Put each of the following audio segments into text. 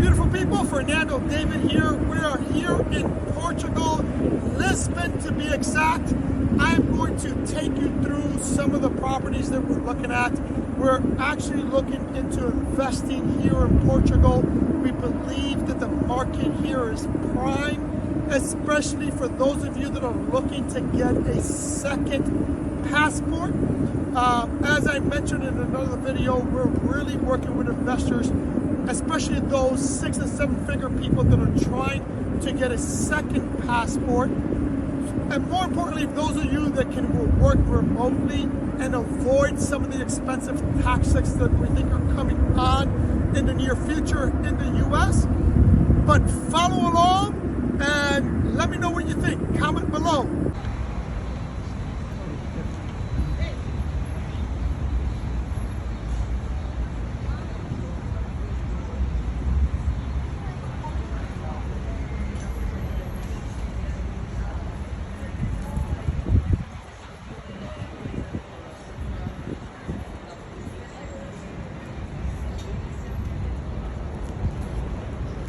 beautiful people, Fernando David here. We are here in Portugal, Lisbon to be exact. I'm going to take you through some of the properties that we're looking at. We're actually looking into investing here in Portugal. We believe that the market here is prime, especially for those of you that are looking to get a second passport. As I mentioned in another video, we're really working with investors, especially those 6 and 7 figure people that are trying to get a second passport. And more importantly, those of you that can work remotely and avoid some of the expensive taxes that we think are coming on in the near future in the US. But follow along and let me know what you think. Comment below.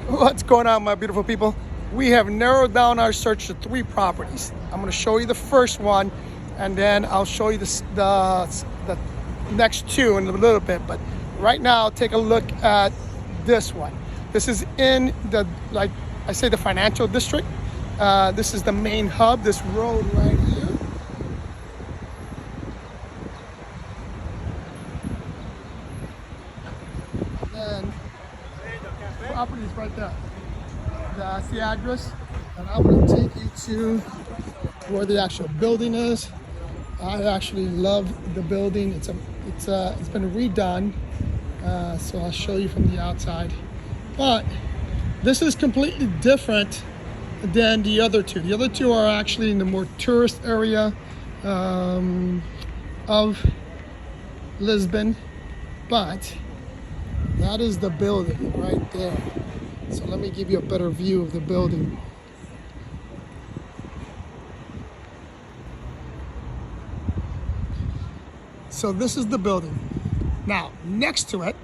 What's going on, my beautiful people? We have narrowed down our search to 3 properties. I'm going to show you the first one, and then I'll show you the next 2 in a little bit. But right now, take a look at this one. This is in the, like I say, the financial district. This is the main hub, this road right here. And property is right there. That's the address, and I'm going to take you to where the actual building is. I actually love the building. It's been redone, so I'll show you from the outside. But this is completely different than the other 2. The other 2 are actually in the more tourist area of Lisbon, but that is the building right there. So let me give you a better view of the building. So this is the building. Now, next to it,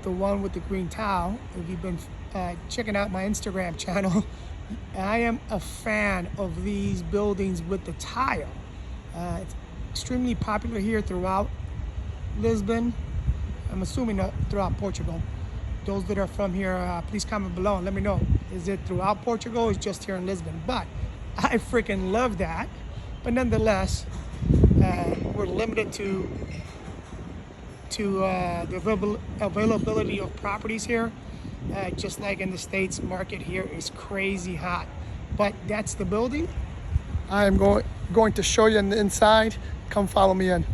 the one with the green tile, if you've been checking out my Instagram channel, I am a fan of these buildings with the tile. It's extremely popular here throughout Lisbon. I'm assuming throughout Portugal. Those that are from here, please comment below and let me know. Is it throughout Portugal or is it just here in Lisbon? But I freaking love that. But nonetheless, we're limited to the availability of properties here. Just like in the States, market here is crazy hot. But that's the building. I am going to show you on the inside. Come follow me in.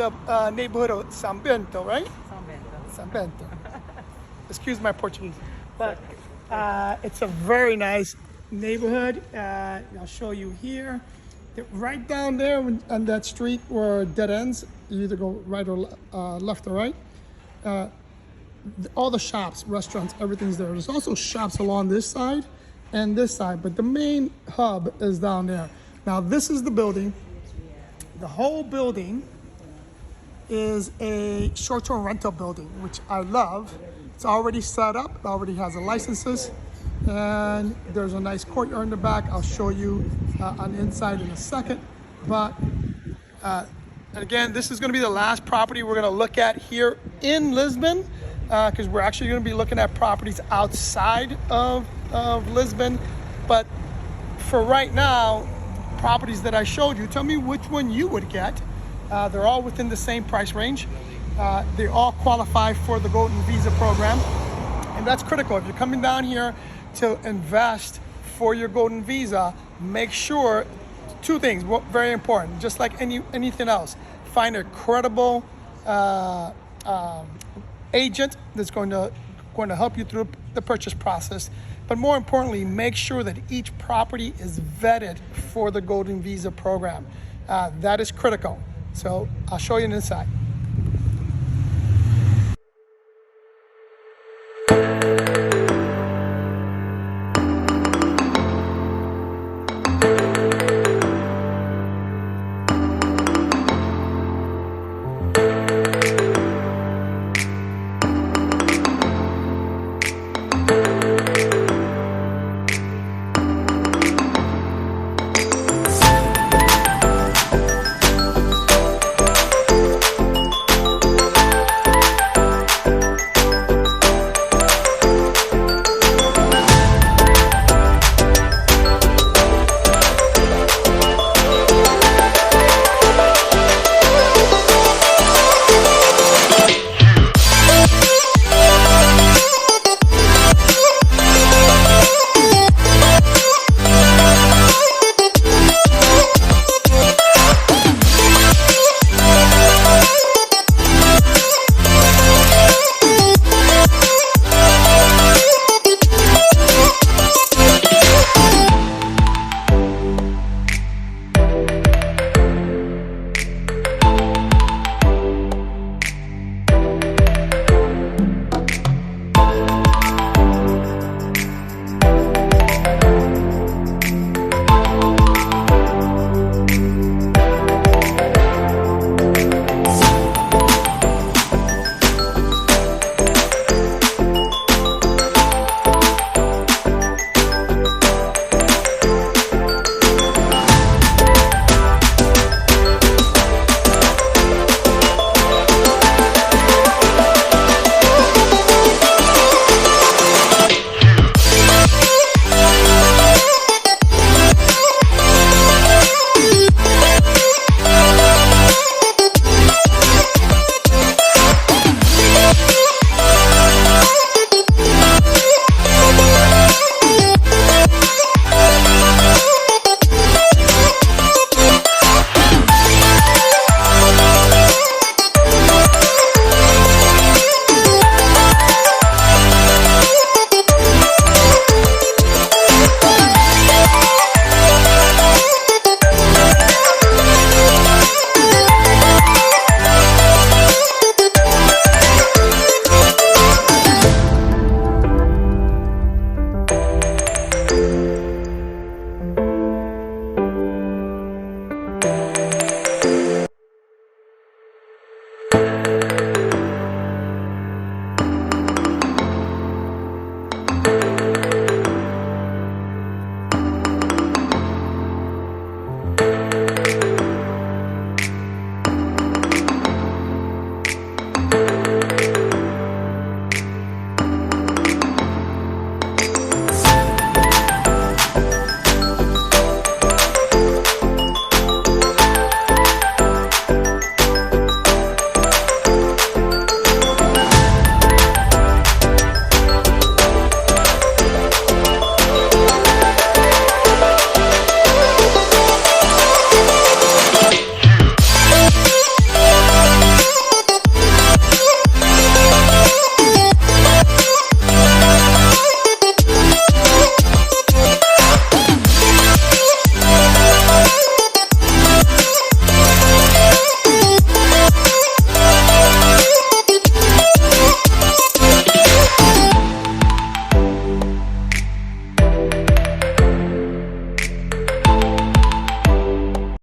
the neighborhood of San Bento, right? São Bento. San Bento. Excuse my Portuguese. But it's a very nice neighborhood. I'll show you here. Right down there on that street where it dead ends, you either go right or left or right. All the shops, restaurants, everything's there. There's also shops along this side and this side, but the main hub is down there. Now this is the building. The whole building is a short-term rental building, which I love. It's already set up, it already has the licenses, and there's a nice courtyard in the back. I'll show you on the inside in a second. But again, this is going to be the last property we're going to look at here in Lisbon, because we're actually going to be looking at properties outside of Lisbon. But for right now, properties that I showed you, tell me which one you would get. They're all within the same price range. They all qualify for the Golden Visa program, and that's critical. If you're coming down here to invest for your Golden Visa, make sure two things, very important, just like anything else. Find a credible agent that's going to help you through the purchase process. But more importantly, make sure that each property is vetted for the Golden Visa program. That is critical. So I'll show you inside.